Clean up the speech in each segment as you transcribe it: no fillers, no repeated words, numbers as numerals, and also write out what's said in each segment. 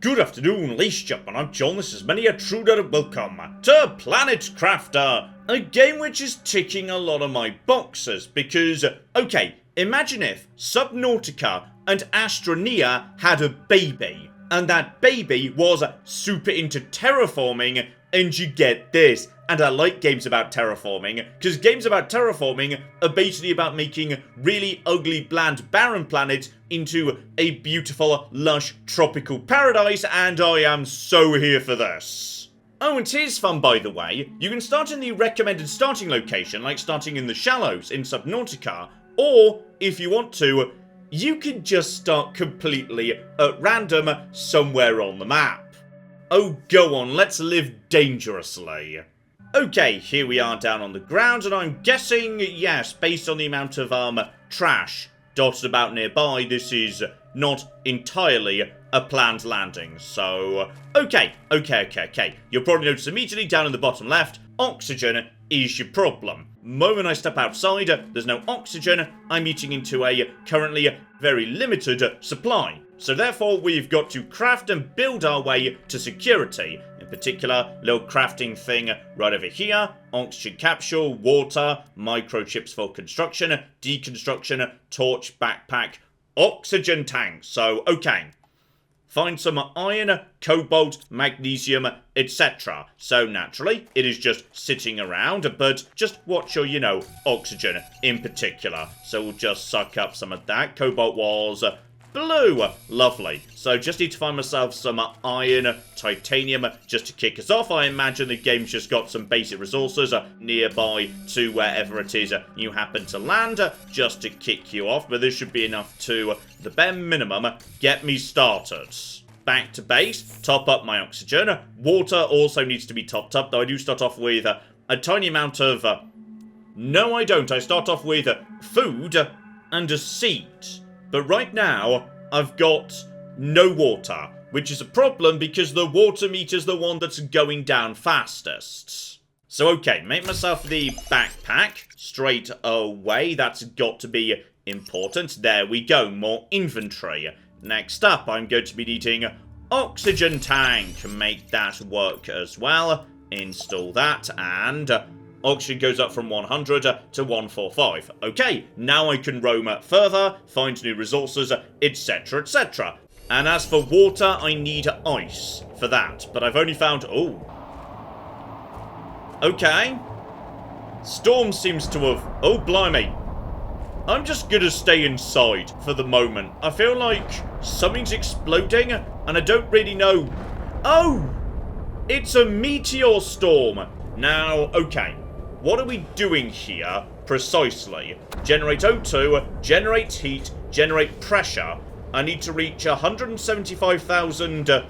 Good afternoon, ladies and gentlemen, I'm John, this is many a Truder, welcome to Planet Crafter, a game which is ticking a lot of my boxes, because, okay, imagine if Subnautica and Astroneer had a baby, and that baby was super into terraforming, and you get this. And I like games about terraforming, because games about terraforming are basically about making really ugly, bland, barren planets into a beautiful, lush, tropical paradise, and I am so here for this. Oh, and here's fun, by the way. You can start in the recommended starting location, like starting in the shallows in Subnautica, or, if you want to, you can just start completely at random somewhere on the map. Oh, go on, let's live dangerously. Okay, here we are down on the ground, and I'm guessing, yes, based on the amount of, trash dotted about nearby, this is not entirely a planned landing. So, okay. You'll probably notice immediately down in the bottom left, oxygen is your problem. Moment I step outside, there's no oxygen, I'm eating into a currently very limited supply. So therefore, we've got to craft and build our way to security. In particular, little crafting thing right over here. Oxygen capsule, water, microchips for construction, deconstruction, torch, backpack, oxygen tank. So, okay. Find some iron, cobalt, magnesium, etc. So naturally, it is just sitting around, but just watch your, oxygen in particular. So we'll just suck up some of that. Cobalt was blue. Lovely. So just need to find myself some iron, titanium, just to kick us off. I imagine the game's just got some basic resources nearby to wherever it is you happen to land, just to kick you off. But this should be enough to, the bare minimum, get me started. Back to base, top up my oxygen. Water also needs to be topped up, though I do start off with a tiny amount of... No, I don't. I start off with food and a seed. But right now, I've got no water, which is a problem because the water meter's the one that's going down fastest. So okay, make myself the backpack straight away. That's got to be important. There we go, more inventory. Next up, I'm going to be needing oxygen tank. Make that work as well. Install that, and oxygen goes up from 100 to 145. Okay, now I can roam further, find new resources, etc, etc. And as for water, I need ice for that. But I've only found... Oh. Okay. Storm seems to have... Oh, blimey. I'm just gonna stay inside for the moment. I feel like something's exploding, and I don't really know... Oh! It's a meteor storm. Now, okay. What are we doing here, precisely? Generate O2, generate heat, generate pressure. I need to reach 175,000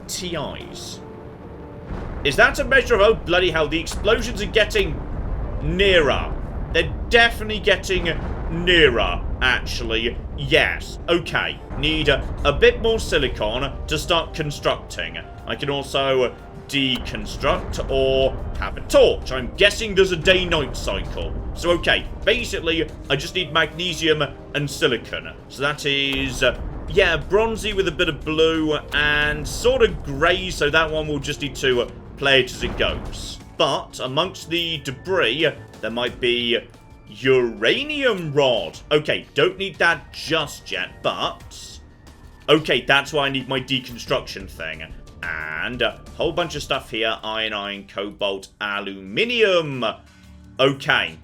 TIs. Is that a measure of, oh bloody hell, the explosions are getting nearer. They're definitely getting nearer, actually. Yes, okay. Need a bit more silicon to start constructing. I can also deconstruct or have a torch. I'm guessing there's a day-night cycle. So okay, basically I just need magnesium and silicon. So that is yeah, bronzy with a bit of blue and sort of grey, so that one will just need to play it as it goes. But amongst the debris there might be uranium rod. Okay, don't need that just yet, but okay, that's why I need my deconstruction thing. And a whole bunch of stuff here. Iron, cobalt, aluminium. Okay.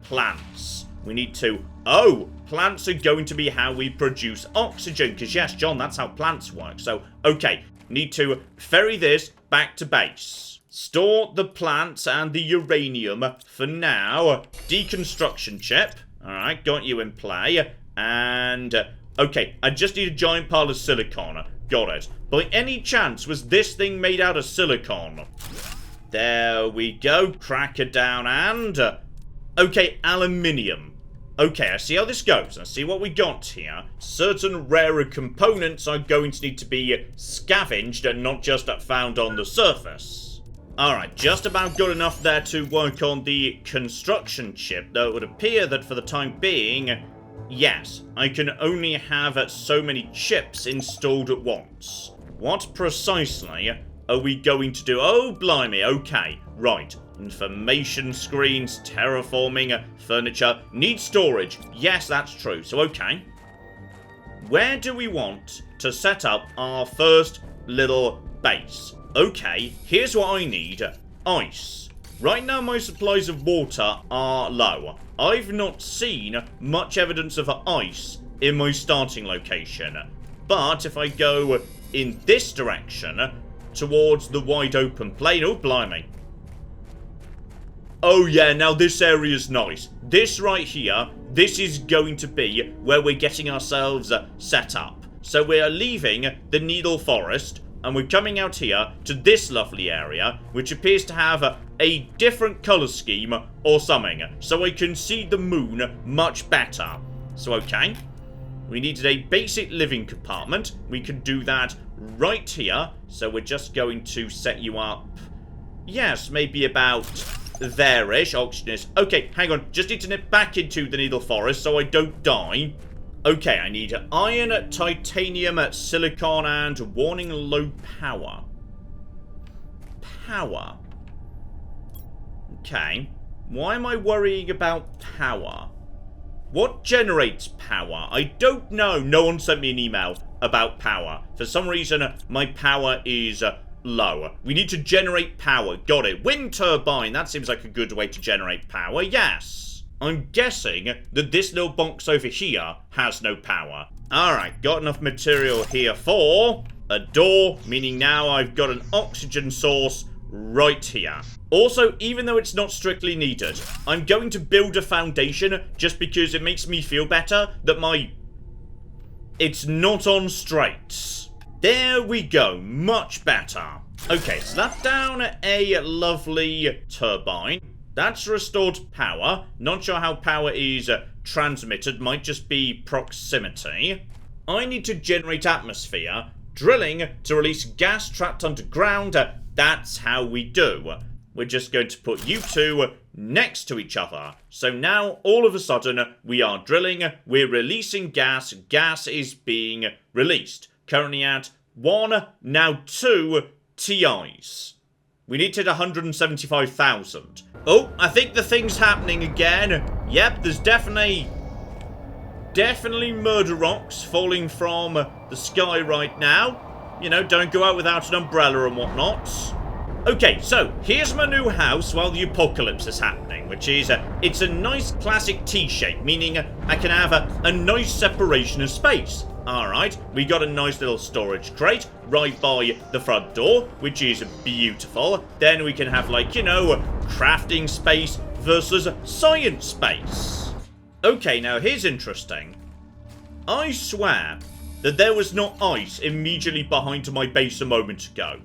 Plants. We need to... Oh! Plants are going to be how we produce oxygen. Because yes, John, that's how plants work. So, okay. Need to ferry this back to base. Store the plants and the uranium for now. Deconstruction chip. Alright, got you in play. And... okay, I just need a giant pile of silicon. Got it. By any chance, was this thing made out of silicon? There we go. Crack it down and... okay, aluminium. Okay, I see how this goes. I see what we got here. Certain rarer components are going to need to be scavenged and not just found on the surface. Alright, just about good enough there to work on the construction chip, though it would appear that for the time being... yes, I can only have so many chips installed at once. what precisely are we going to do? Oh, blimey, okay, right. Information screens, terraforming, furniture, need storage. Yes, that's true, so okay. Where do we want to set up our first little base? Okay, here's what I need. Ice. Right now my supplies of water are low. I've not seen much evidence of ice in my starting location. But if I go in this direction, towards the wide open plain, oh blimey. Oh yeah, now this area is nice. This right here, this is going to be where we're getting ourselves set up. So we're leaving the Needle Forest, and we're coming out here to this lovely area, which appears to have a different colour scheme or something. So I can see the moon much better. So okay, we needed a basic living compartment. We can do that right here. So we're just going to set you up, yes, maybe about there-ish. Oxygen is... Okay, hang on. Just need to nip back into the Needle Forest so I don't die. Okay, I need iron, titanium, silicon, and warning low power. Power. Okay. Why am I worrying about power? What generates power? I don't know. No one sent me an email about power. For some reason, my power is low. We need to generate power. Got it. Wind turbine. That seems like a good way to generate power. Yes. I'm guessing that this little box over here has no power. Alright, got enough material here for a door, meaning now I've got an oxygen source right here. Also, even though it's not strictly needed, I'm going to build a foundation just because it makes me feel better that it's not on straight. There we go, much better. Okay, so that's down a lovely turbine. That's restored power. Not sure how power is transmitted, might just be proximity. I need to generate atmosphere. Drilling to release gas trapped underground. That's how we do. We're just going to put you two next to each other. So now, all of a sudden, we are drilling. We're releasing gas. Gas is being released. Currently at 1, now 2 TIs. We need to hit 175,000. Oh, I think the thing's happening again. Yep, there's definitely murder rocks falling from the sky right now. You know, don't go out without an umbrella and whatnot. Okay, so here's my new house while the apocalypse is happening, which is, it's a nice classic T-shape, meaning I can have a nice separation of space. Alright, we got a nice little storage crate right by the front door, which is beautiful. Then we can have, like, you know, crafting space versus science space. Okay, now here's interesting. I swear that there was not ice immediately behind my base a moment ago.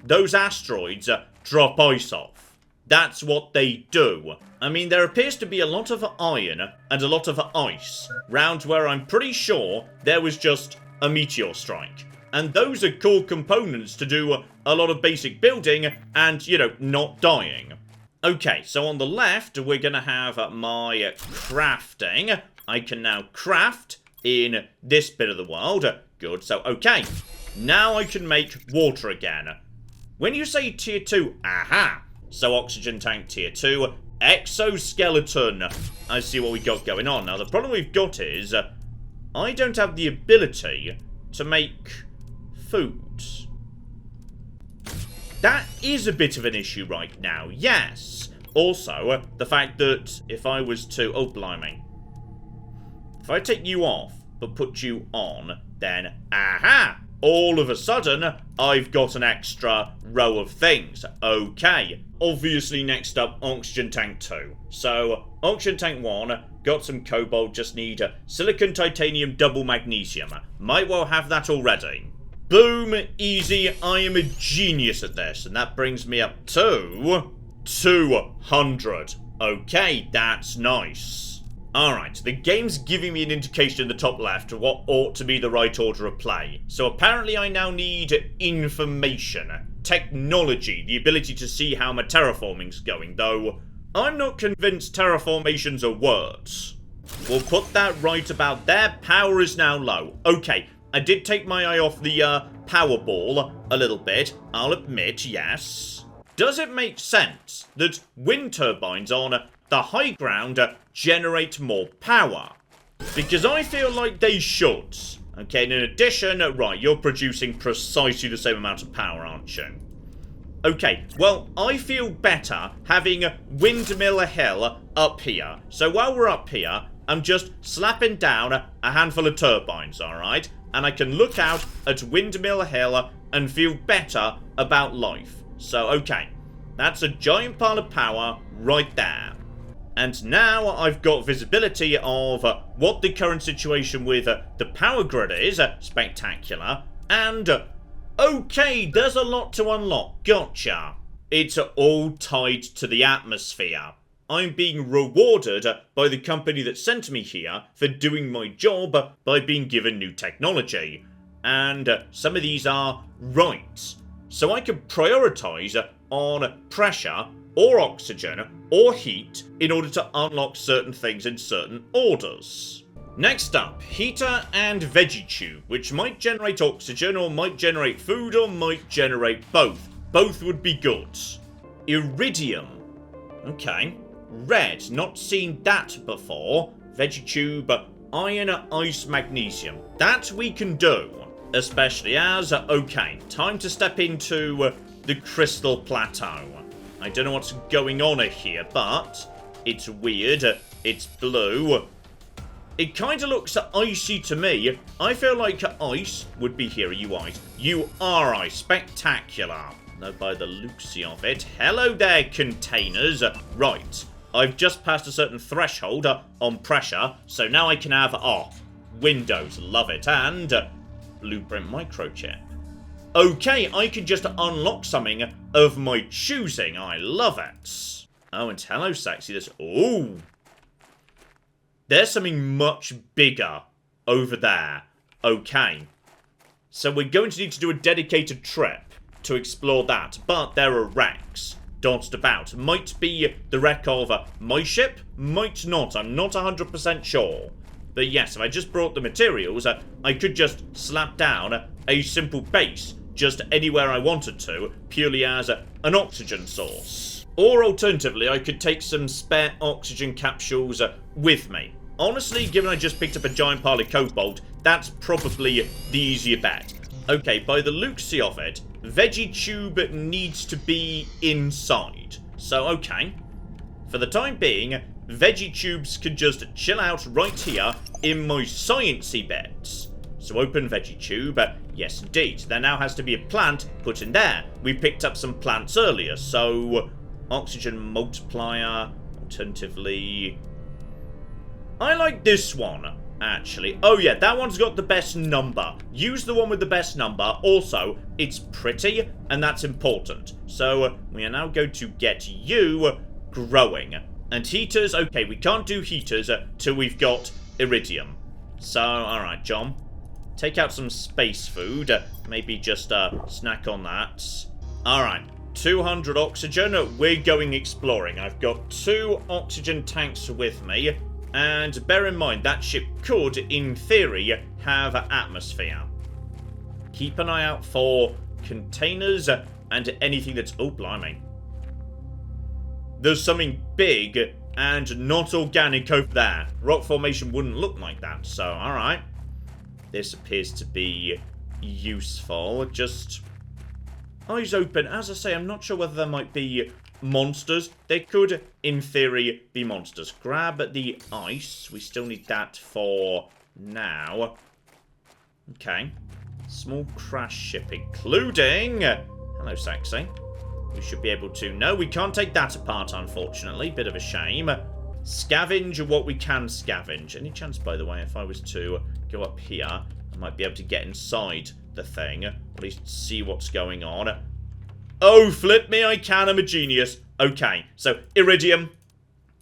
Those asteroids drop ice off. That's what they do. I mean, there appears to be a lot of iron and a lot of ice round where I'm pretty sure there was just a meteor strike. And those are core components to do a lot of basic building and, you know, not dying. Okay, so on the left, we're going to have my crafting. I can now craft in this bit of the world. Good, so okay. Now I can make water again. When you say tier 2, aha! So oxygen tank tier 2, exoskeleton. I see what we got going on. Now the problem we've got is, I don't have the ability to make food. That is a bit of an issue right now, yes. Also, the fact that if I was to, oh blimey. If I take you off, but put you on, then, aha! All of a sudden, I've got an extra row of things. Okay. Obviously, next up, oxygen tank 2. So, oxygen tank 1, got some cobalt, just need silicon, titanium, double magnesium. Might well have that already. Boom, easy. I am a genius at this. And that brings me up to 200. Okay, that's nice. Alright, the game's giving me an indication in the top left of what ought to be the right order of play. So apparently I now need information, technology, the ability to see how my terraforming's going, though I'm not convinced terraformations are words. We'll put that right about there. Power is now low. Okay, I did take my eye off the power ball a little bit, I'll admit, yes. Does it make sense that wind turbines on the high ground generate more power? Because I feel like they should. Okay, and in addition, right, you're producing precisely the same amount of power, aren't you? Okay, well, I feel better having Windmill Hill up here. So while we're up here, I'm just slapping down a handful of turbines, alright? And I can look out at Windmill Hill and feel better about life. So, okay, that's a giant pile of power right there. And now I've got visibility of what the current situation with the power grid is. Spectacular. And, okay, there's a lot to unlock. Gotcha. It's all tied to the atmosphere. I'm being rewarded by the company that sent me here for doing my job by being given new technology. And some of these are right. So I can prioritize on pressure or oxygen or heat in order to unlock certain things in certain orders. Next up, heater and veggie tube, which might generate oxygen or might generate food or might generate both. Both would be good. Iridium. Okay. Red, not seen that before. Veggie tube, iron, ice, magnesium. That we can do. Especially as, okay, time to step into the crystal plateau. I don't know what's going on here, but it's weird. It's blue. It kind of looks icy to me. I feel like ice would be here. Are you ice? You are ice. Spectacular. No, by the looks of it. Hello there, containers. Right. I've just passed a certain threshold on pressure, so now I can have, Windows. Love it. And blueprint microchip. Okay, I can just unlock something of my choosing. I love it. Oh, and hello, sexy. Ooh. There's something much bigger over there. Okay. So we're going to need to do a dedicated trip to explore that. But there are wrecks dotted about. Might be the wreck of my ship. Might not. I'm not 100% sure. But yes, if I just brought the materials, I could just slap down a simple base just anywhere I wanted to, purely as an oxygen source. Or alternatively, I could take some spare oxygen capsules with me. Honestly, given I just picked up a giant pile of cobalt, that's probably the easier bet. Okay, by the looks of it, veggie tube needs to be inside. So, okay. For the time being, veggie tubes can just chill out right here in my sciencey bits. So open veggie tube. Yes, indeed. There now has to be a plant put in there. We picked up some plants earlier, so oxygen multiplier. Alternatively, I like this one, actually. Oh yeah, that one's got the best number. Use the one with the best number. Also, it's pretty, and that's important. So we are now going to get you growing. And heaters, okay, we can't do heaters till we've got iridium. So, alright, John. Take out some space food. Maybe just snack on that. Alright, 200 oxygen. We're going exploring. I've got 2 oxygen tanks with me. And bear in mind, that ship could, in theory, have an atmosphere. Keep an eye out for containers and anything that's... Oh, blimey. There's something big and not organic over there. Rock formation wouldn't look like that, so alright. This appears to be useful. Just eyes open. As I say, I'm not sure whether there might be monsters. They could, in theory, be monsters. Grab the ice. We still need that for now. Okay. Small crash ship, including... Hello, sexy. We should be able to... No, we can't take that apart, unfortunately. Bit of a shame. Scavenge what we can scavenge. Any chance, by the way, if I was to go up here, I might be able to get inside the thing. Or at least see what's going on. Oh, flip me, I can. I'm a genius. Okay, so iridium.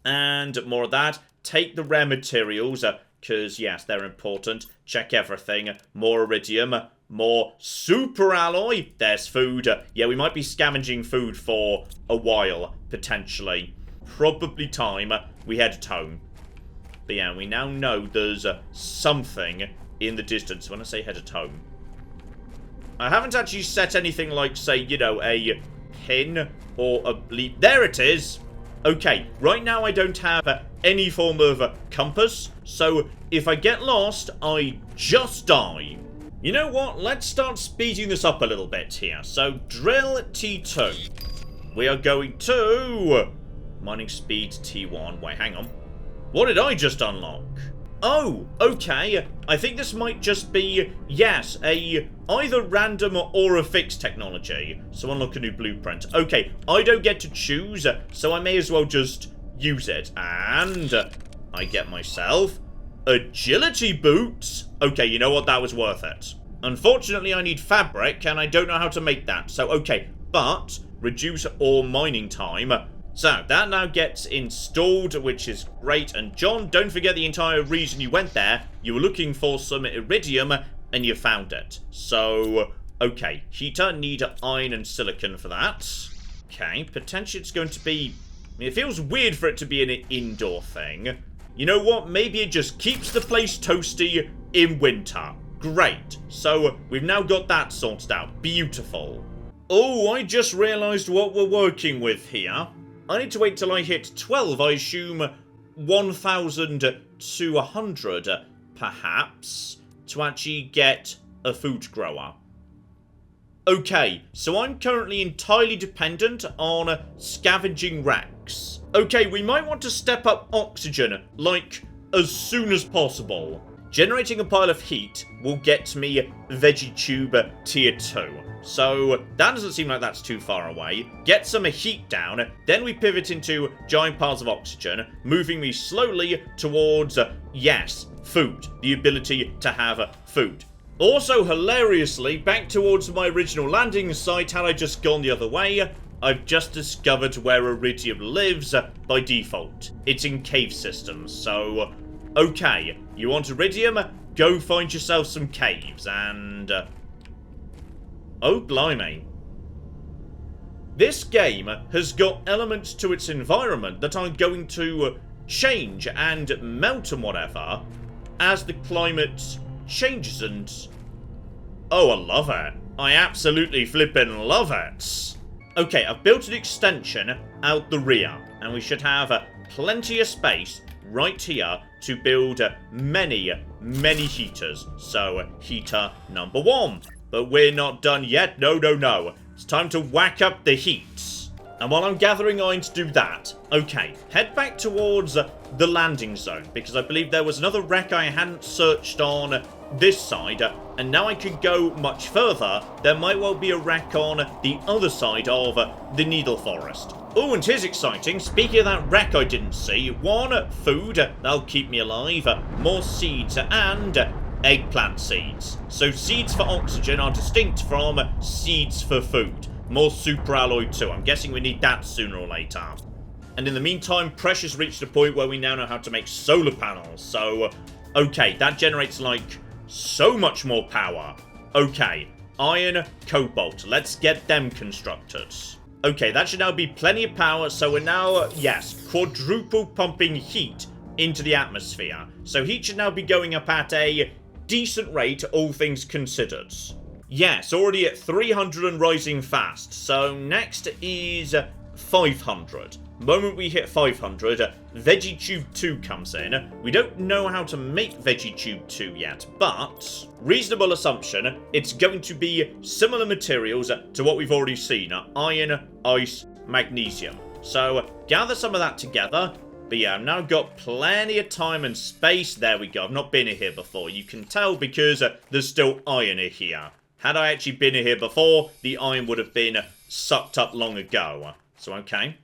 And more of that. Take the rare materials, because, yes, they're important. Check everything. More iridium. More super alloy. There's food. Yeah, we might be scavenging food for a while, potentially. Probably time we headed home. But yeah, we now know there's something in the distance. When I say headed home, I haven't actually set anything like, say, you know, a pin or a bleep. There it is. Okay, right now I don't have any form of compass, so if I get lost, I just die. You know what? Let's start speeding this up a little bit here. So, drill T2. We are going to mining speed T1. Wait, hang on. What did I just unlock? Oh, okay. I think this might just be, yes, a either random or a fixed technology. So unlock a new blueprint. Okay, I don't get to choose, so I may as well just use it. And I get myself agility boots. Okay, you know what? That was worth it. Unfortunately, I need fabric, and I don't know how to make that. So, okay, but reduce ore mining time. So, that now gets installed, which is great. And John, don't forget the entire reason you went there. You were looking for some iridium, and you found it. So, okay. Heater, need iron and silicon for that. Okay, potentially it's going to be... I mean, it feels weird for it to be an indoor thing. You know what? Maybe it just keeps the place toasty in winter. Great. So, we've now got that sorted out. Beautiful. Oh, I just realised what we're working with here. I need to wait till I hit 12, I assume 1,200, perhaps, to actually get a food grower. Okay, so I'm currently entirely dependent on scavenging wrecks. Okay, we might want to step up oxygen, like, as soon as possible. Generating a pile of heat will get me Veggie Tube Tier 2. So, that doesn't seem like that's too far away. Get some heat down, then we pivot into giant piles of oxygen, moving me slowly towards, yes, food. The ability to have food. Also, hilariously, back towards my original landing site, had I just gone the other way, I've just discovered where iridium lives by default. It's in cave systems, so... Okay, you want iridium? Go find yourself some caves, and... oh, blimey. This game has got elements to its environment that are going to change and melt and whatever as the climate changes, and... oh, I love it. I absolutely flippin' love it. Okay, I've built an extension out the rear, and we should have plenty of space right here to build many, many heaters. So, heater number 1. But we're not done yet. No, no, no. It's time to whack up the heat. And while I'm gathering iron to do that, okay, head back towards the landing zone, because I believe there was another wreck I hadn't searched on this side, and now I could go much further. There might well be a wreck on the other side of the Needle Forest. Oh, and here's exciting. Speaking of that wreck I didn't see, 1, food, that'll keep me alive, more seeds, and eggplant seeds. So seeds for oxygen are distinct from seeds for food. More super alloy too. I'm guessing we need that sooner or later. And in the meantime, Precious reached a point where we now know how to make solar panels. So, okay, that generates, like, so much more power. Okay, iron, cobalt. Let's get them constructed. Okay, that should now be plenty of power. So we're now, yes, quadruple pumping heat into the atmosphere. So heat should now be going up at a decent rate, all things considered. Yes, already at 300 and rising fast. So next is 500. Moment we hit 500, Veggie Tube 2 comes in. We don't know how to make Veggie Tube 2 yet, but reasonable assumption, it's going to be similar materials to what we've already seen. Iron, ice, magnesium. So gather some of that together. But yeah, I've now got plenty of time and space. There we go. I've not been here before. You can tell because there's still iron here. Had I actually been here before, the iron would have been sucked up long ago. So, okay.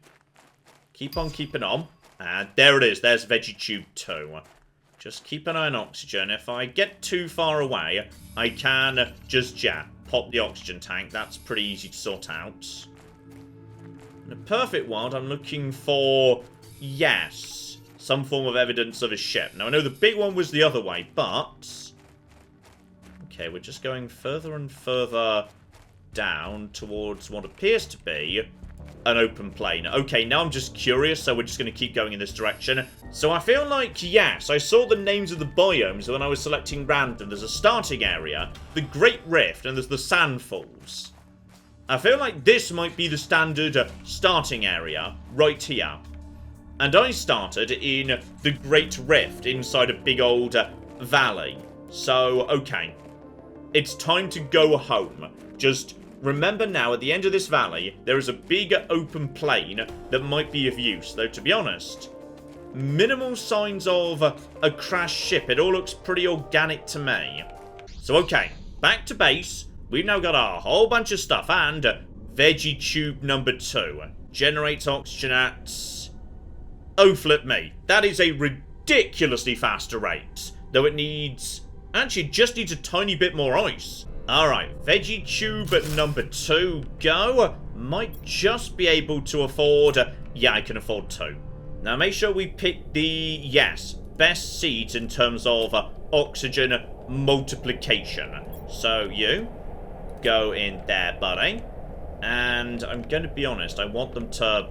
Keep on keeping on. And there it is. There's Veggie Tube 2. Just keep an eye on oxygen. If I get too far away, I can just, yeah, pop the oxygen tank. That's pretty easy to sort out. In a perfect world, I'm looking for... yes, some form of evidence of a ship. Now, I know the big one was the other way, but... okay, we're just going further and further down towards what appears to be an open plain. Okay, now I'm just curious, so we're just going to keep going in this direction. So I feel like, yes, I saw the names of the biomes when I was selecting random. There's a starting area, the Great Rift, and there's the Sand Falls. I feel like this might be the standard starting area right here. And I started in the Great Rift inside a big old valley. So, okay. It's time to go home. Just remember now, at the end of this valley, there is a big open plain that might be of use. Though, to be honest, minimal signs of a crashed ship. It all looks pretty organic to me. So, okay. Back to base. We've now got a whole bunch of stuff. And veggie tube number 2. Generates oxygen at... oh, flip me. That is a ridiculously faster rate. Though it needs... actually, just needs a tiny bit more ice. Alright, veggie tube number 2, go. Might just be able to afford... yeah, I can afford 2. Now, make sure we pick the, yes, best seeds in terms of oxygen multiplication. So, you go in there, buddy. And I'm going to be honest, I want them to...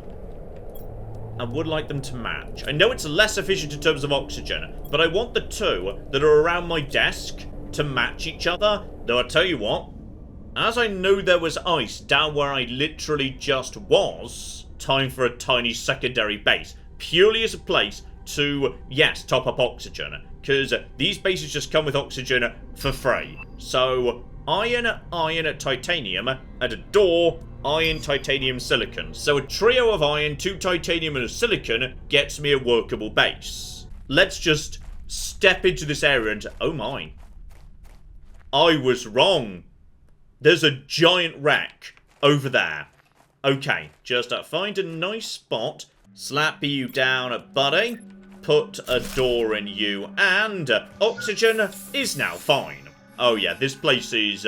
I would like them to match. I know it's less efficient in terms of oxygen, but I want the 2 that are around my desk to match each other. Though I tell you what, as I know there was ice down where I literally just was, time for a tiny secondary base. Purely as a place to, yes, top up oxygen. Because these bases just come with oxygen for free. So, iron, titanium, and a door, iron, titanium, silicon. So a trio of iron, 2 titanium, and a silicon gets me a workable base. Let's just step into this area and... oh my. I was wrong. There's a giant wreck over there. Okay, just find a nice spot. Slap you down, buddy. Put a door in you, and oxygen is now fine. Oh yeah, this place is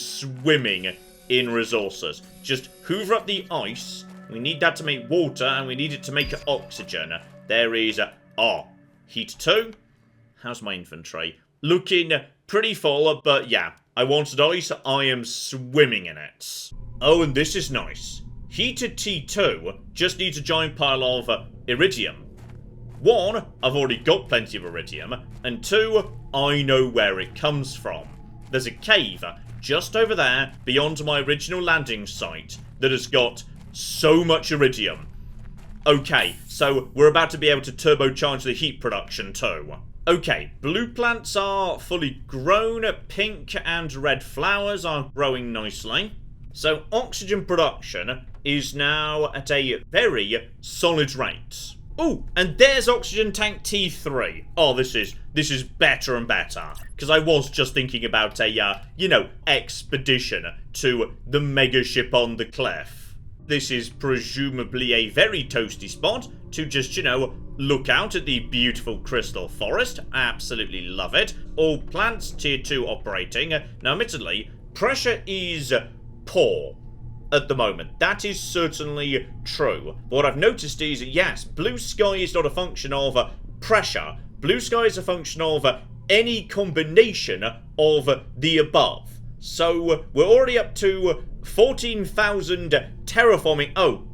swimming in resources. Just hoover up the ice. We need that to make water, and we need it to make oxygen. There is... heat 2. How's my inventory? Looking pretty full, but yeah. I wanted ice. I am swimming in it. Oh, and this is nice. Heated T2 just needs a giant pile of iridium. 1, I've already got plenty of iridium. And 2, I know where it comes from. There's a cave just over there, beyond my original landing site, that has got so much iridium. Okay, so we're about to be able to turbocharge the heat production too. Okay, blue plants are fully grown, pink and red flowers are growing nicely. So oxygen production is now at a very solid rate. Oh, and there's oxygen tank T3. Oh, this is better and better. Because I was just thinking about a, expedition to the mega ship on the cliff. This is presumably a very toasty spot to just, look out at the beautiful crystal forest. Absolutely love it. All plants tier 2 operating. Now, admittedly, pressure is poor at the moment. That is certainly true. But what I've noticed is, yes, blue sky is not a function of pressure. Blue sky is a function of any combination of the above. So we're already up to 14,000 terraforming. Oh,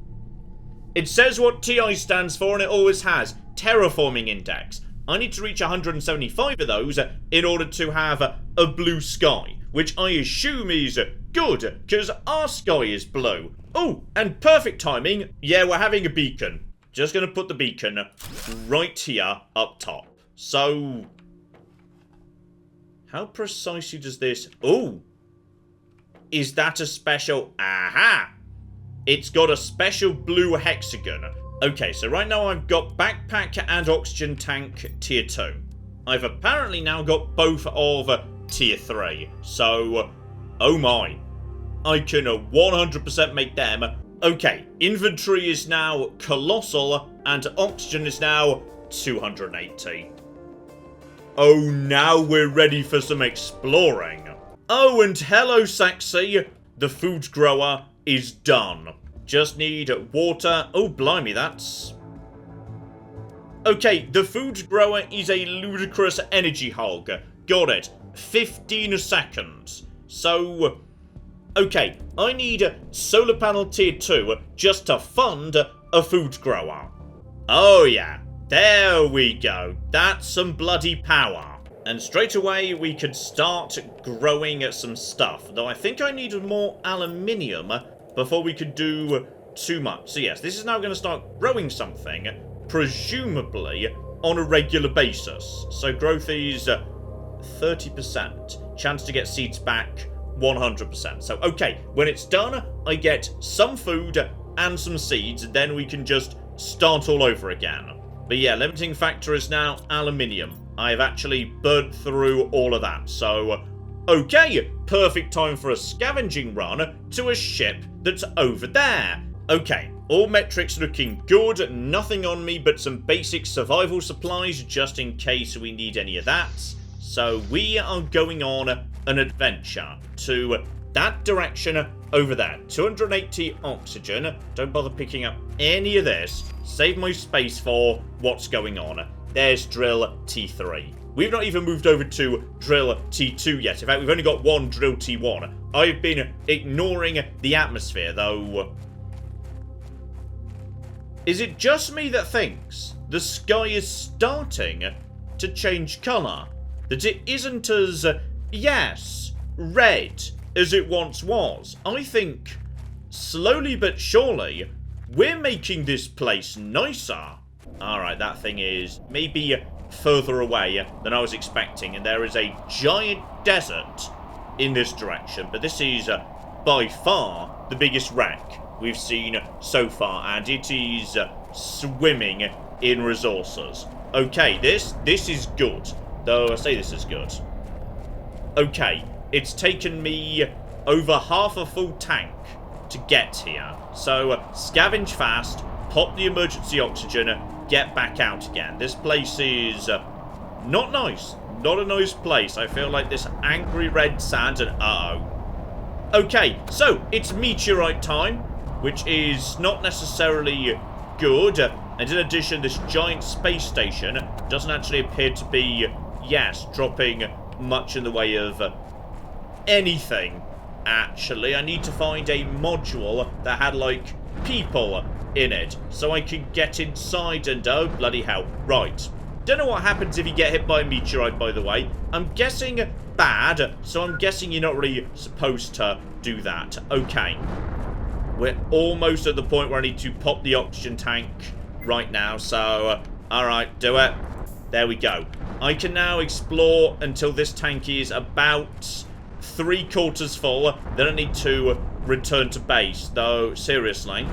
it says what TI stands for, and it always has. Terraforming index. I need to reach 175 of those in order to have a blue sky, which I assume is good, because our sky is blue. Oh, and perfect timing. Yeah, we're having a beacon. Just going to put the beacon right here up top. So, how precisely does this... oh, is that a special... aha! It's got a special blue hexagon. Okay, so right now I've got backpack and oxygen tank tier 2. I've apparently now got both of tier 3. So, oh my. I can 100% make them. Okay, inventory is now colossal and oxygen is now 280. Oh, now we're ready for some exploring. Oh, and hello, Sexy. The food grower is done. Just need water. Oh, blimey, that's... okay, the food grower is a ludicrous energy hog. Got it. 15 seconds. So, Okay, I need a solar panel tier 2 just to fund a food grower. Oh yeah, there we go. That's some bloody power. And straight away we could start growing some stuff. Though I think I need more aluminium before we could do too much. So yes, this is now going to start growing something, presumably on a regular basis. So growth is 30%. Chance to get seeds back 100%. So okay, when it's done, I get some food and some seeds. Then we can just start all over again. But yeah, limiting factor is now aluminium. I've actually burnt through all of that. So, okay, perfect time for a scavenging run to a ship that's over there. Okay, all metrics looking good. Nothing on me but some basic survival supplies just in case we need any of that. So we are going on an adventure to that direction over there. 280 oxygen. Don't bother picking up any of this. Save my space for what's going on. There's drill T3. We've not even moved over to drill T2 yet. In fact, we've only got one drill T1. I've been ignoring the atmosphere, though. Is it just me that thinks the sky is starting to change colour? That it isn't as, yes, red as it once was? I think, slowly but surely, we're making this place nicer. Alright, that thing is maybe further away than I was expecting, and there is a giant desert in this direction, but this is by far the biggest wreck we've seen so far, and it is swimming in resources. Okay, this is good, though I say this is good. Okay, it's taken me over half a full tank to get here, so scavenge fast, pop the emergency oxygen, get back out again. This place is not nice. Not a nice place. I feel like this angry red sand and uh-oh. Okay, so it's meteorite time, which is not necessarily good. And in addition, this giant space station doesn't actually appear to be, yes, dropping much in the way of anything. Actually, I need to find a module that had, like, people in it, so I can get inside and, oh, bloody hell. Right. Don't know what happens if you get hit by a meteorite, by the way. I'm guessing bad, so I'm guessing you're not really supposed to do that. Okay. We're almost at the point where I need to pop the oxygen tank right now, so, alright, do it. There we go. I can now explore until this tank is about 3/4 full. Then I need to return to base, though, seriously.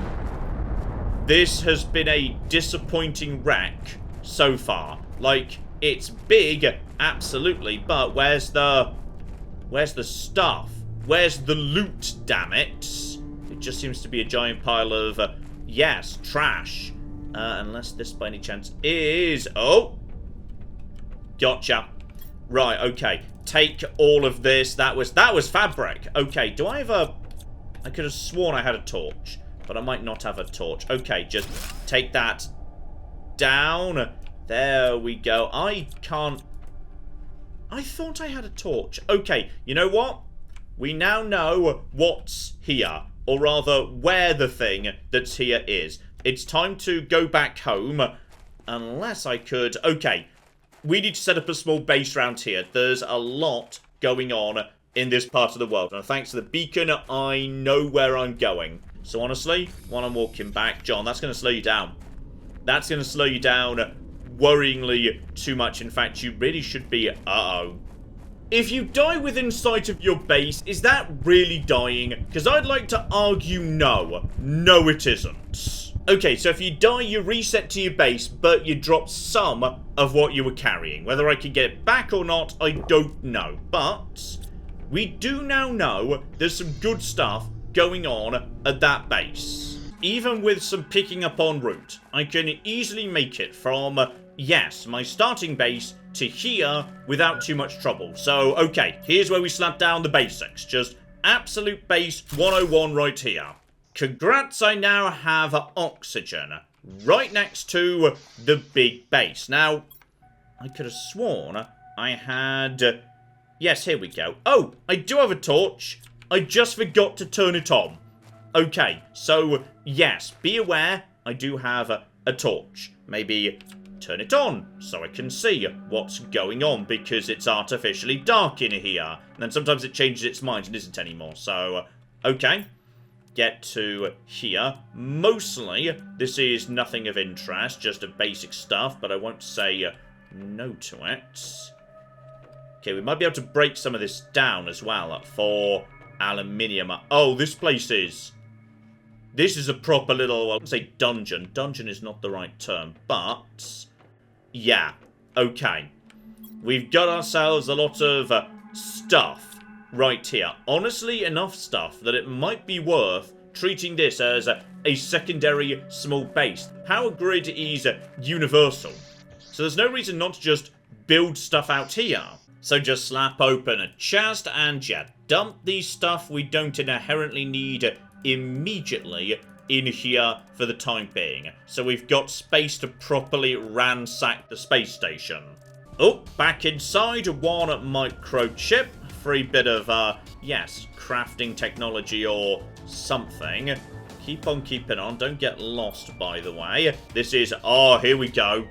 This has been a disappointing wreck so far. Like, it's big, absolutely, but where's the stuff? Where's the loot, damn it? It just seems to be a giant pile of, yes, trash. Unless this by any chance is... Oh! Gotcha. Right, okay. Take all of this. That was fabric. Okay, do I have a... I could have sworn I had a torch, but I might not have a torch. Okay, just take that down. There we go. I can't... I thought I had a torch. Okay, you know what? We now know what's here. Or rather, where the thing that's here is. It's time to go back home. Unless I could... Okay, we need to set up a small base around here. There's a lot going on in this part of the world. And thanks to the beacon, I know where I'm going. So honestly, while I'm walking back... John, that's going to slow you down. That's going to slow you down worryingly too much. In fact, you really should be... Uh-oh. If you die within sight of your base, is that really dying? Because I'd like to argue no. No, it isn't. Okay, so if you die, you reset to your base, but you drop some of what you were carrying. Whether I can get it back or not, I don't know. But we do now know there's some good stuff going on at that base. Even with some picking up en route, I can easily make it from, yes, my starting base to here without too much trouble. So, okay, here's where we slap down the basics. Just absolute base 101 right here. Congrats, I now have oxygen right next to the big base. Now, I could have sworn I had... yes, here we go. Oh, I do have a torch. I just forgot to turn it on. Okay, so, yes, be aware, I do have a torch. Maybe turn it on so I can see what's going on because it's artificially dark in here. And then sometimes it changes its mind and isn't anymore. So, okay. Get to here. Mostly, this is nothing of interest, just a basic stuff, but I won't say no to it. Okay, we might be able to break some of this down as well for aluminium. Oh, this place is... This is a proper little, I wouldn't say dungeon. Dungeon is not the right term, but... Yeah, okay. We've got ourselves a lot of stuff right here. Honestly, enough stuff that it might be worth treating this as a secondary small base. Power grid is universal. So there's no reason not to just build stuff out here. So just slap open a chest and yeah, dump the stuff we don't inherently need immediately in here for the time being. So we've got space to properly ransack the space station. Oh, back inside one microchip. Free bit of, yes, crafting technology or something. Keep on keeping on. Don't get lost, by the way. This is, oh, here we go.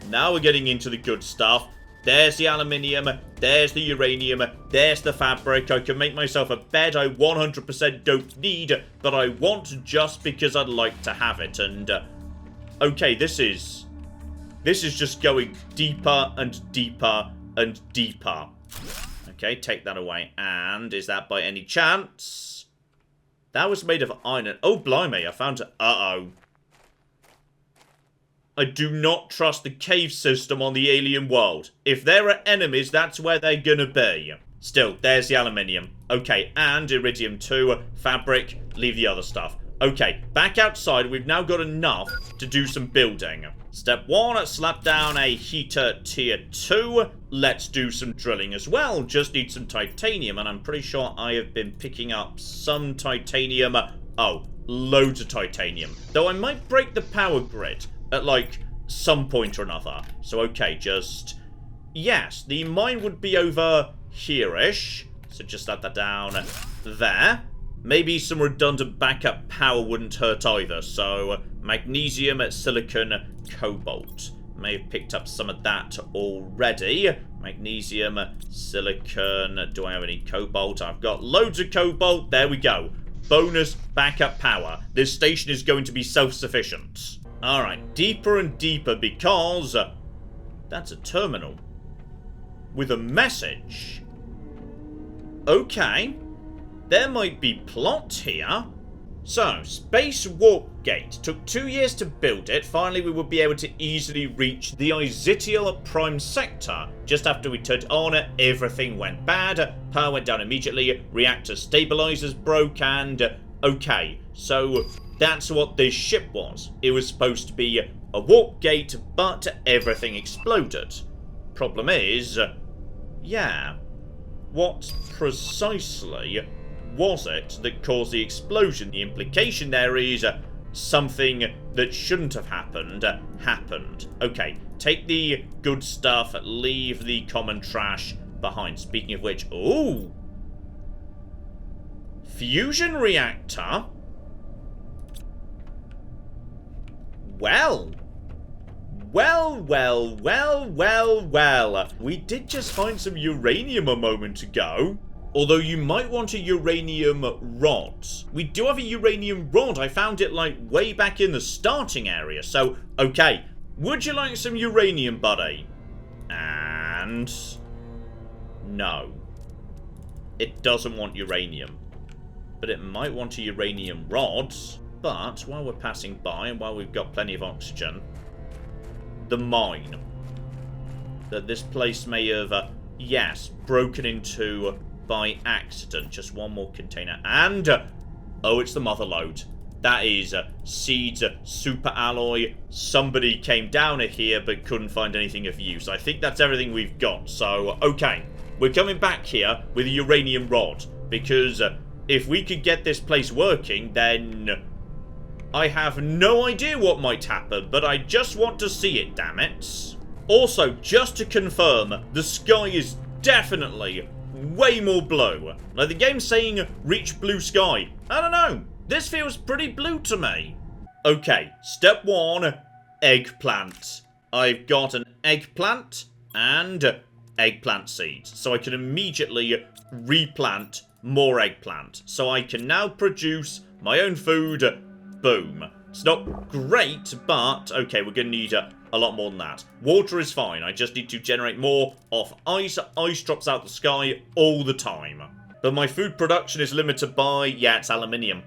Now we're getting into the good stuff. There's the aluminium, there's the uranium, there's the fabric. I can make myself a bed I 100% don't need, but I want just because I'd like to have it. And, okay, this is just going deeper and deeper and deeper. Okay, take that away. And is that by any chance? That was made of iron. Oh, blimey, I found it. Uh-oh. I do not trust the cave system on the alien world. If there are enemies, that's where they're gonna be. Still, there's the aluminium. Okay, and iridium 2, fabric, leave the other stuff. Okay, back outside, we've now got enough to do some building. Step 1, slap down a heater tier 2. Let's do some drilling as well. Just need some titanium, and I'm pretty sure I have been picking up some titanium. Oh, loads of titanium. Though I might break the power grid at, like, some point or another. So, okay, just... Yes, the mine would be over here-ish. So just slap that down there. Maybe some redundant backup power wouldn't hurt either. So, magnesium, silicon, cobalt. May have picked up some of that already. Magnesium, silicon. Do I have any cobalt? I've got loads of cobalt. There we go. Bonus backup power. This station is going to be self-sufficient. Alright, deeper and deeper because that's a terminal with a message. Okay, there might be plot here. So, Space Warp Gate. Took 2 years to build it. Finally, we would be able to easily reach the Izitial Prime Sector. Just after we turned it on, everything went bad. Power went down immediately. Reactor stabilizers broke and... Okay, so... That's what this ship was. It was supposed to be a warp gate, but everything exploded. Problem is, yeah, what precisely was it that caused the explosion? The implication there is something that shouldn't have happened, happened. Okay, take the good stuff, leave the common trash behind. Speaking of which, ooh! Fusion reactor? Well. We did just find some uranium a moment ago. Although you might want a uranium rod. We do have a uranium rod. I found it, like, way back in the starting area. So, okay. Would you like some uranium, buddy? And... no. It doesn't want uranium. But it might want a uranium rod. But, while we're passing by, and while we've got plenty of oxygen, the mine that this place may have, yes, broken into by accident. Just one more container. And, oh, it's the mother lode. That is seeds, super alloy. Somebody came down here but couldn't find anything of use. I think that's everything we've got. So, okay. We're coming back here with a uranium rod. Because if we could get this place working, then... I have no idea what might happen, but I just want to see it, damn it. Also, just to confirm, the sky is definitely way more blue. Like the game's saying, reach blue sky. I don't know. This feels pretty blue to me. Okay, step 1, eggplant. I've got an eggplant and eggplant seeds. So I can immediately replant more eggplant. So I can now produce my own food. Boom. It's not great, but okay, we're going to need a lot more than that. Water is fine. I just need to generate more off ice. Ice drops out the sky all the time. But my food production is limited by, yeah, it's aluminium.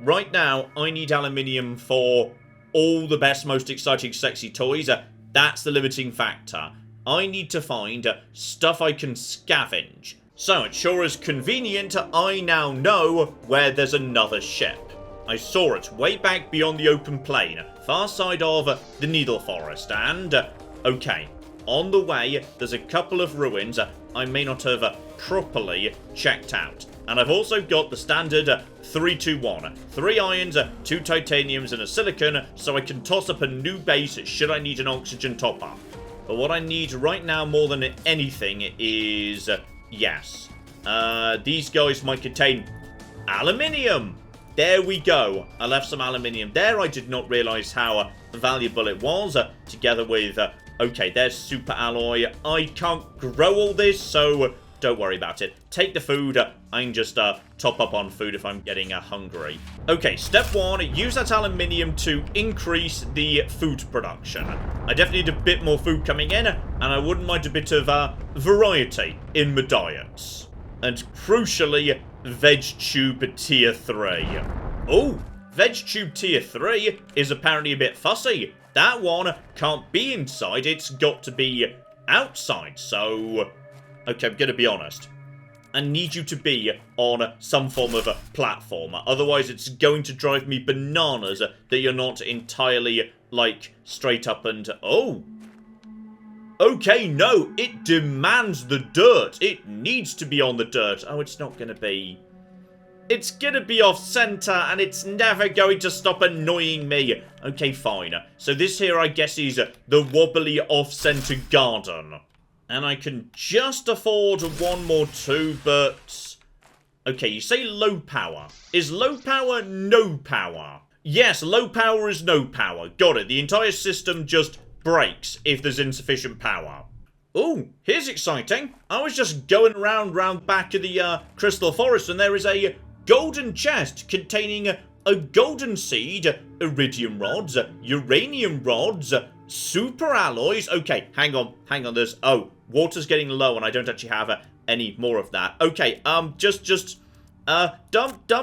Right now, I need aluminium for all the best, most exciting, sexy toys. That's the limiting factor. I need to find stuff I can scavenge. So it sure is convenient. I now know where there's another ship. I saw it way back beyond the open plain, far side of the Needle Forest, and, okay, on the way, there's a couple of ruins I may not have properly checked out. And I've also got the standard 3-2-1, 3 irons, 2 titaniums, and a silicon, so I can toss up a new base should I need an oxygen top-up. But what I need right now more than anything is, yes, these guys might contain aluminium. There we go. I left some aluminium there. I did not realise how valuable it was. Together with, okay, there's super alloy. I can't grow all this, so don't worry about it. Take the food. I can just top up on food if I'm getting hungry. Okay, step 1. Use that aluminium to increase the food production. I definitely need a bit more food coming in, and I wouldn't mind a bit of variety in my diets. And crucially, veg tube tier 3. Oh, veg tube tier 3 is apparently a bit fussy. That one can't be inside, it's got to be outside. So, okay, I'm gonna be honest. I need you to be on some form of a platform. Otherwise, it's going to drive me bananas that you're not entirely, like, straight up and... Oh! Okay, no, it demands the dirt. It needs to be on the dirt. Oh, it's not going to be... It's going to be off-center, and it's never going to stop annoying me. Okay, fine. So this here, I guess, is the wobbly off-center garden. And I can just afford one more too, but... Okay, you say low power. Is low power no power? Yes, low power is no power. Got it. The entire system just breaks if there's insufficient power. Ooh, here's exciting. I was just going round back of the Crystal Forest, and there is a golden chest containing a golden seed, iridium rods, uranium rods, super alloys. Okay, hang on, there's... Oh, water's getting low, and I don't actually have any more of that. Okay, dump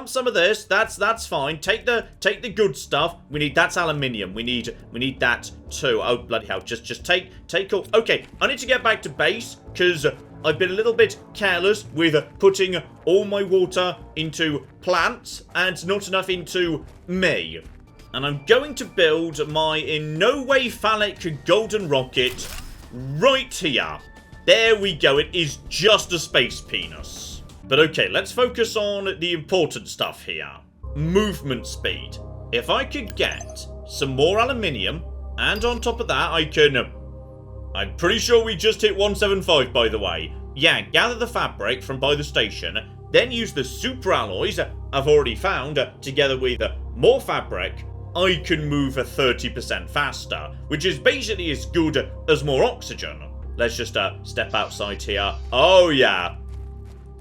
some of this. That's fine. Take the good stuff. We need... That's aluminium. We need that too. Oh, bloody hell. Just take all... Okay, I need to get back to base, because I've been a little bit careless with putting all my water into plants, and not enough into me. And I'm going to build my in no way phallic golden rocket right here. There we go. It is just a space penis. But okay, let's focus on the important stuff here. Movement speed. If I could get some more aluminium, and on top of that I can... I'm pretty sure we just hit 175, by the way. Yeah, gather the fabric from by the station, then use the super alloys I've already found, together with more fabric. I can move 30% faster, which is basically as good as more oxygen. Let's just step outside here. Oh yeah.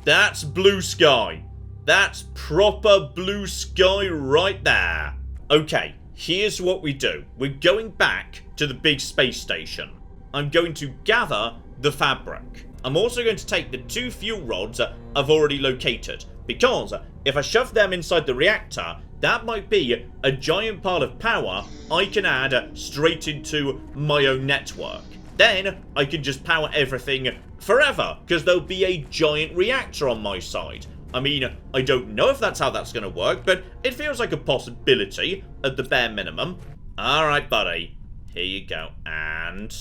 That's blue sky. That's proper blue sky right there. Okay, here's what we do. We're going back to the big space station. I'm going to gather the fabric. I'm also going to take the 2 fuel rods I've already located, because if I shove them inside the reactor, that might be a giant pile of power I can add straight into my own network. Then I can just power everything forever, because there'll be a giant reactor on my side. I mean, I don't know if that's how that's going to work, but it feels like a possibility at the bare minimum. Alright, buddy. Here you go. And...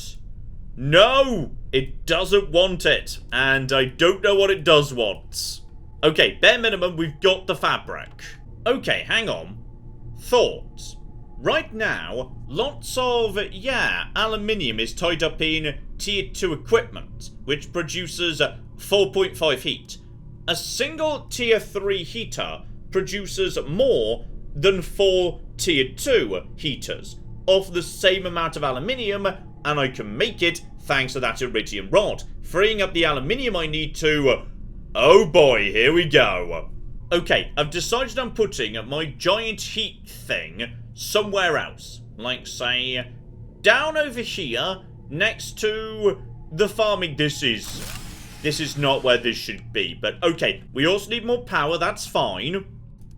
No! It doesn't want it. And I don't know what it does want. Okay, bare minimum, we've got the fabric. Okay, hang on. Thoughts. Right now, lots of, yeah, aluminium is tied up in tier 2 equipment, which produces 4.5 heat. A single tier 3 heater produces more than 4 tier 2 heaters of the same amount of aluminium, and I can make it thanks to that iridium rod, freeing up the aluminium I need to... Oh boy, here we go. Okay, I've decided I'm putting my giant heat thing somewhere else. Like, say, down over here, next to the farming. This is not where this should be, but okay. We also need more power, that's fine.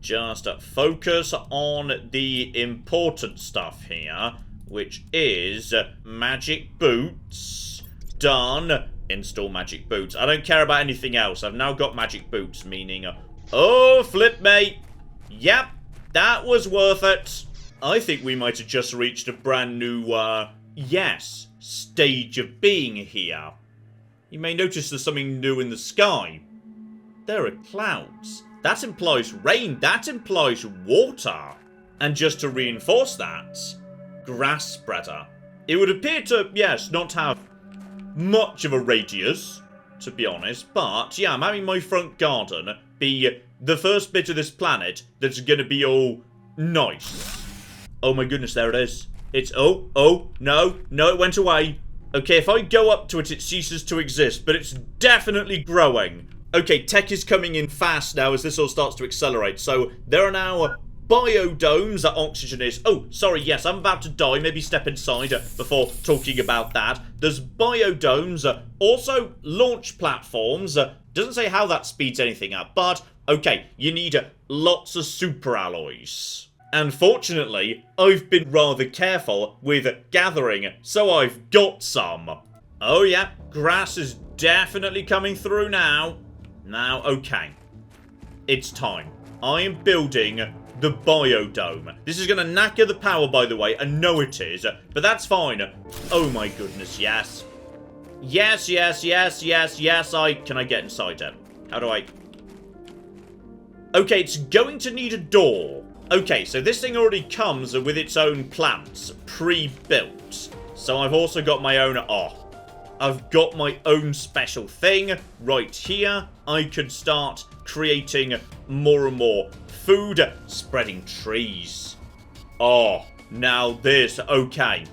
Just focus on the important stuff here, which is magic boots. Done. Install magic boots. I don't care about anything else. I've now got magic boots, meaning... oh, flip mate. Yep, that was worth it. I think we might have just reached a brand new, yes, stage of being here. You may notice there's something new in the sky. There are clouds. That implies rain. That implies water. And just to reinforce that, grass spreader. It would appear to, yes, not have much of a radius, to be honest, but yeah, I'm having my front garden be the first bit of this planet that's gonna be all nice. Oh my goodness, there it is. It's, no, it went away. Okay, if I go up to it, it ceases to exist, but it's definitely growing. Okay, tech is coming in fast now as this all starts to accelerate, so there are now biodomes that oxygen is... Oh, sorry, yes, I'm about to die. Maybe step inside before talking about that. There's biodomes, also launch platforms. Doesn't say how that speeds anything up, but okay, you need lots of super alloys. And fortunately, I've been rather careful with gathering, so I've got some. Oh yeah, grass is definitely coming through now. Now, okay, it's time. I am building the biodome. This is going to knacker the power, by the way. I know it is, but that's fine. Oh my goodness, yes. Yes, can I get inside it? How do I... Okay, it's going to need a door. Okay, so this thing already comes with its own plants, pre-built. So I've also got my own... I've got my own special thing right here. I could start creating more and more food, spreading trees. Oh, now this, okay.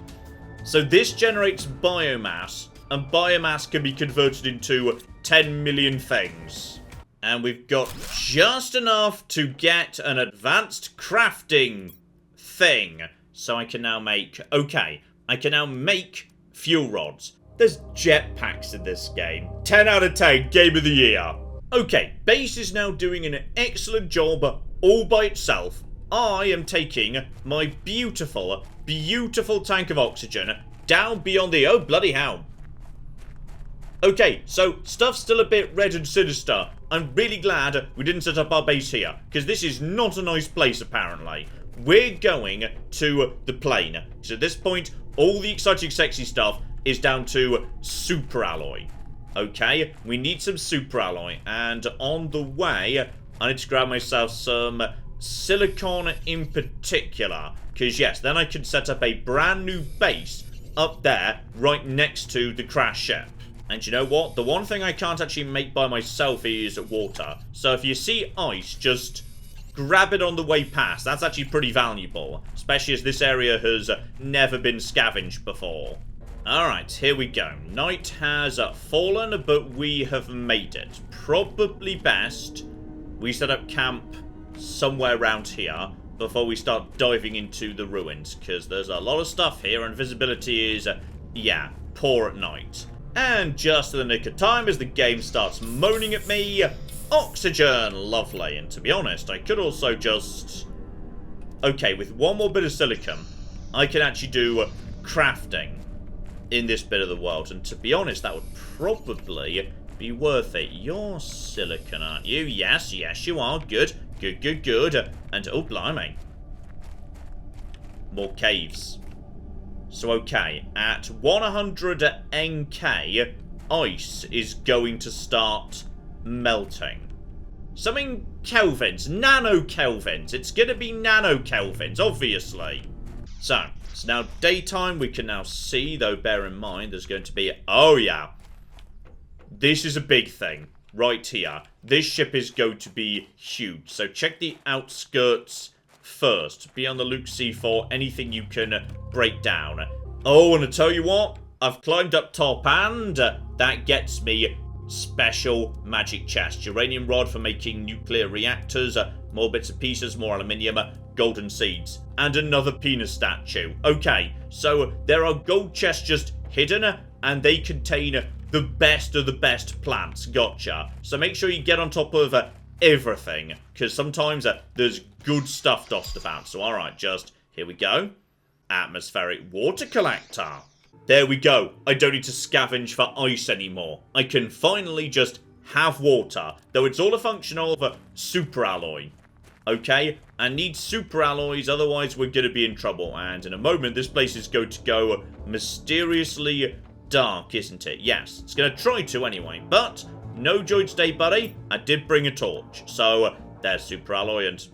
So this generates biomass, and biomass can be converted into 10 million things. And we've got just enough to get an advanced crafting thing. So I can now make, okay, I can now make fuel rods. There's jetpacks in this game. 10 out of 10, game of the year. Okay, base is now doing an excellent job all by itself. I am taking my beautiful, beautiful tank of oxygen down beyond the... Oh, bloody hell. Okay, so stuff's still a bit red and sinister. I'm really glad we didn't set up our base here, because this is not a nice place, apparently. We're going to the plane. So at this point, all the exciting, sexy stuff is down to super alloy. Okay, we need some super alloy, and on the way, I need to grab myself some silicon in particular, because yes, then I can set up a brand new base up there, right next to the crash ship. And you know what? The one thing I can't actually make by myself is water. So if you see ice, just grab it on the way past. That's actually pretty valuable, especially as this area has never been scavenged before. Alright, here we go. Night has fallen, but we have made it. Probably best we set up camp somewhere around here before we start diving into the ruins, because there's a lot of stuff here and visibility is, yeah, poor at night. And just in the nick of time as the game starts moaning at me, oxygen, lovely. And to be honest, I could also just... Okay, with one more bit of silicon, I can actually do crafting in this bit of the world. And to be honest, that would probably be worth it. You're silicon, aren't you? Yes, yes, you are. Good, good, good, good. And, oh, blimey. More caves. So, okay, at 100 NK, ice is going to start melting. Something kelvins, nano kelvins. It's going to be nano kelvins, obviously. So, it's now daytime. We can now see, though bear in mind there's going to be, oh yeah, this is a big thing right here. This ship is going to be huge. So check the outskirts first. Be on the Luke C4. Anything you can break down. Oh, and I tell you what, I've climbed up top and that gets me special magic chest. Uranium rod for making nuclear reactors. More bits and pieces, more aluminium, golden seeds, and another penis statue. Okay, so there are gold chests just hidden, and they contain the best of the best plants. Gotcha. So make sure you get on top of everything, because sometimes there's good stuff dotted about. So alright, just, here we go. Atmospheric water collector. There we go. I don't need to scavenge for ice anymore. I can finally just have water, though it's all a function of super alloy. Okay, I need super alloys, otherwise we're going to be in trouble. And in a moment, this place is going to go mysteriously dark, isn't it? Yes, it's going to try to anyway. But, no joy today, buddy. I did bring a torch. So, there's super alloy and...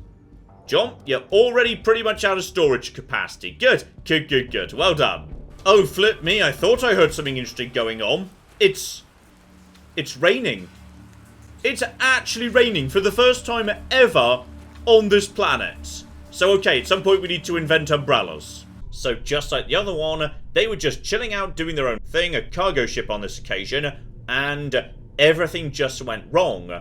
John, you're already pretty much out of storage capacity. Good, good, good, good. Well done. Oh, flip me. I thought I heard something interesting going on. It's raining. It's actually raining for the first time ever on this planet. So, okay, at some point we need to invent umbrellas. So, just like the other one, they were just chilling out, doing their own thing, a cargo ship on this occasion, and everything just went wrong.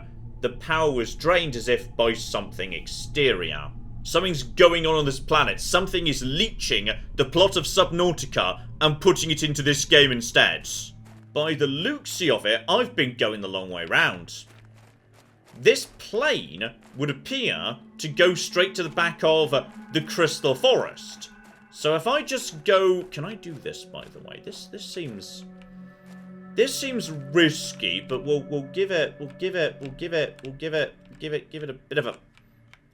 The power was drained as if by something exterior. Something's going on this planet. Something is leeching the plot of Subnautica and putting it into this game instead. By the looks of it, I've been going the long way round. This plane would appear to go straight to the back of the Crystal Forest. So if I just go... Can I do this, by the way? This seems risky, but we'll give it a bit of a...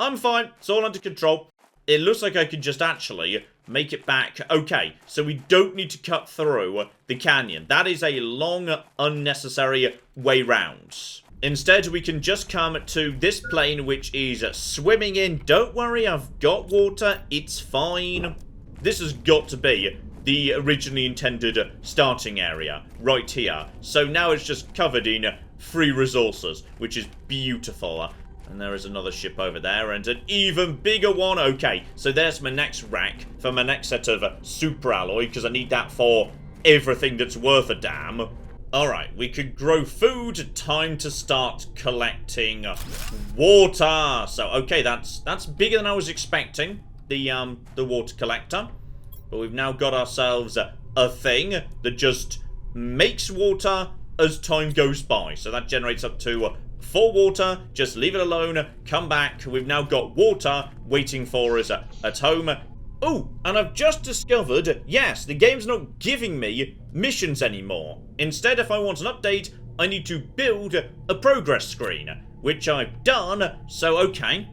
I'm fine. It's all under control. It looks like I can just actually make it back. Okay, so we don't need to cut through the canyon. That is a long, unnecessary way round. Instead, we can just come to this plane, which is swimming in. Don't worry, I've got water. It's fine. This has got to be the originally intended starting area right here. So now it's just covered in free resources, which is beautiful. And there is another ship over there, and an even bigger one. Okay, so there's my next rack for my next set of super alloy, because I need that for everything that's worth a damn. Alright, we could grow food. Time to start collecting water. So, okay, that's bigger than I was expecting, the water collector. But we've now got ourselves a thing that just makes water as time goes by. So that generates up to 4 water. Just leave it alone. Come back. We've now got water waiting for us at home. Oh, and I've just discovered, yes, the game's not giving me missions anymore. Instead, if I want an update, I need to build a progress screen, which I've done. So, okay,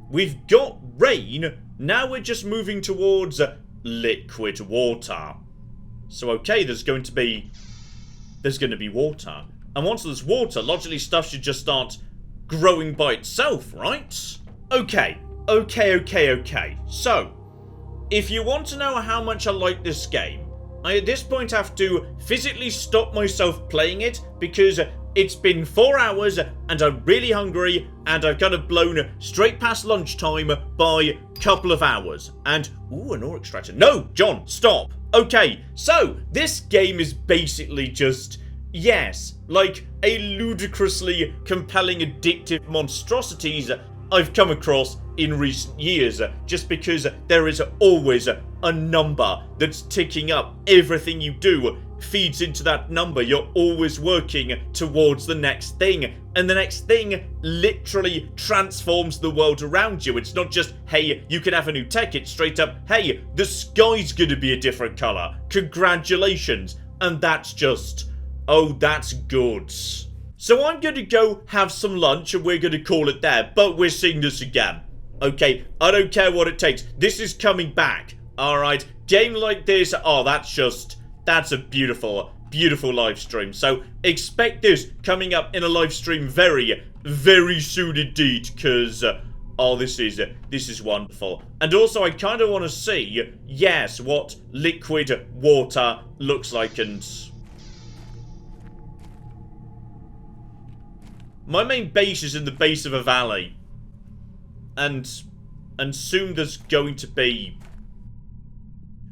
we've got rain. Now we're just moving towards liquid water. So, okay, there's going to be water. And once there's water, logically stuff should just start growing by itself, right? Okay. So, if you want to know how much I like this game, I at this point have to physically stop myself playing it because it's been 4 hours and I'm really hungry and I've kind of blown straight past lunchtime by a couple of hours. And, ooh, an ore extractor. No, John, stop. Okay, so this game is basically just... yes, like a ludicrously compelling, addictive monstrosities I've come across in recent years, just because there is always a number that's ticking up. Everything you do feeds into that number. You're always working towards the next thing, and the next thing literally transforms the world around you. It's not just, hey, you can have a new tech. It's straight up, hey, the sky's gonna be a different color. Congratulations. And that's just... oh, that's good. So I'm going to go have some lunch and we're going to call it there. But we're seeing this again. Okay, I don't care what it takes. This is coming back. Alright, game like this. Oh, that's a beautiful, beautiful live stream. So expect this coming up in a live stream very, very soon indeed. Because, oh, this is wonderful. And also, I kind of want to see, yes, what liquid water looks like. And... My main base is in the base of a valley. And soon there's going to be...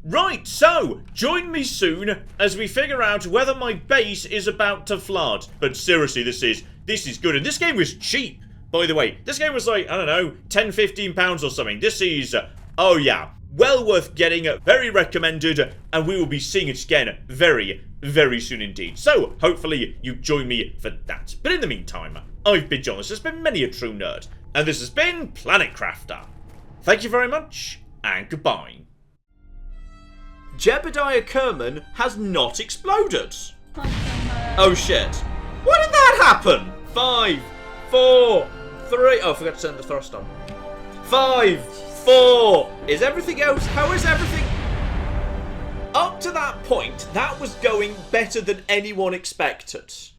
Right, so, join me soon as we figure out whether my base is about to flood. But seriously, this is good. And this game was cheap, by the way. This game was like, I don't know, 10, 15 pounds or something. This is, oh yeah, well worth getting, very recommended, and we will be seeing it again very, very soon indeed. So, hopefully you join me for that. But in the meantime, I've been John, this has been Many a True Nerd, and this has been Planet Crafter. Thank you very much, and goodbye. Jebediah Kerman has not exploded. Oh shit. Why did that happen? 5, 4, 3... Oh, I forgot to turn the thrust on. 5, 4... Is everything else... How is everything... Up to that point, that was going better than anyone expected.